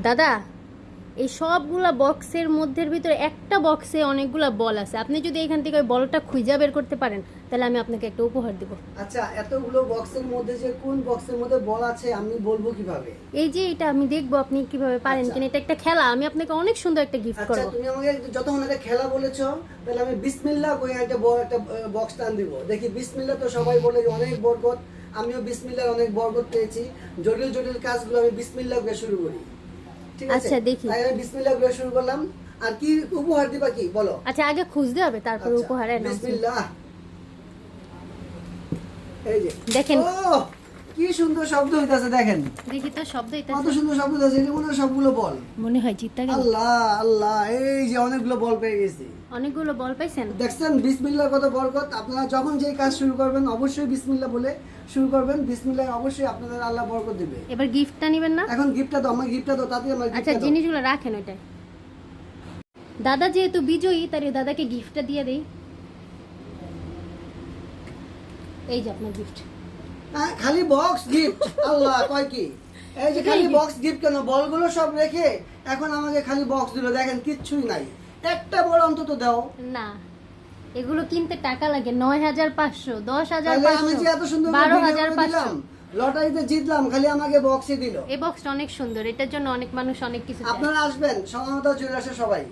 দাদা, এই সবগুলা বক্সের মধ্যের ভিতরে একটা বক্সে অনেকগুলা বল আছে। আপনি যদি এখান থেকে ওই বলটা খুঁজে বের করতে পারেন তাহলে আমি আপনাকে একটা উপহার দেব। আচ্ছা, এতগুলো বক্সের মধ্যে যে কোন বক্সের মধ্যে বল আছে আমি বলবো কিভাবে? এই যে এটা আমি দেখবো আপনি কিভাবে পারেন আচ্ছা। কিনা। এটা একটা খেলা, আমি আপনাকে অনেক সুন্দর একটা গিফট আচ্ছা, করব। তুমি আমাকে যতক্ষণ এটা খেলা বলেছো তাহলে আমি বিসমিল্লাহ কই একটা বক্স টান দিব। দেখি বিসমিল্লাহ তো সবাই বলে যে অনেক বরকত, আমিও বিসমিল্লাহর অনেক বরকত পেয়েছি। জটিল জটিল কাজগুলো আমি বিসমিল্লাহ করে শুরু করি। ঠিক আছে, আচ্ছা, দেখি। তাই আমি বিসমিল্লাহ করে শুরু করলাম। আর কি উপহার দিবা কি বলো? আচ্ছা, আগে খুঁজতে হবে তারপর আচ্ছা, উপহারের নাম। বিসমিল্লাহ। এই যে দেখেন। ও কি সুন্দর শব্দ হইতাছে, দেখেন দেখি তো শব্দ এটা কত সুন্দর শব্দ হইতাছে। এটা মনে হয় সবগুলো বল। মনে হয় জিততে গেল। আল্লাহ আল্লাহ, এই যে অনেকগুলো বল পেয়ে গেছি। অনেকগুলো বল পাইছেন। দেখছেন বিসমিল্লাহর কত বরকত। আপনারা যখন যে কাজ শুরু করবেন অবশ্যই বিসমিল্লাহ বলে শুরু করবেন। বিসমিল্লাহ অবশ্যই আপনাদের আল্লাহ বরকত দিবে। এবার গিফটটা নেবেন না? এখন গিফটটা দাও, আমার গিফটটা দাও, তাতে আমার আচ্ছা, গিফটটা দাও। জিনিসগুলো রাখেন ওইটাই। দাদা যেহেতু বিজয়ী তার দাদাকে গিফটটা দিয়ে দেই। এই যে আপনার গিফট। খালি বক্স গিফট? আল্লাহ কয় কি, এই যে খালি বক্স গিফট কেন? বলগুলো সব রেখে এখন আমাকে খালি বক্স দিল। দেখেন কিচ্ছুই নাই, একটা বল অন্তত দাও। না, এগুলো কিনতে টাকা লাগে ৯,৫০০, তাহলে আমি যে এত ১০,৫০০, সুন্দর করে ভিডিও করে ১২,৫০০। দিলাম, লটারিতে জিতলাম, খালি আমাকে বক্সই দিল। এই বক্সটা অনেক সুন্দর, এটার জন্য অনেক মানুষ অনেক কিছু চায়। আপনারা আসবেন, সময় মতো চলে আসে সবাই।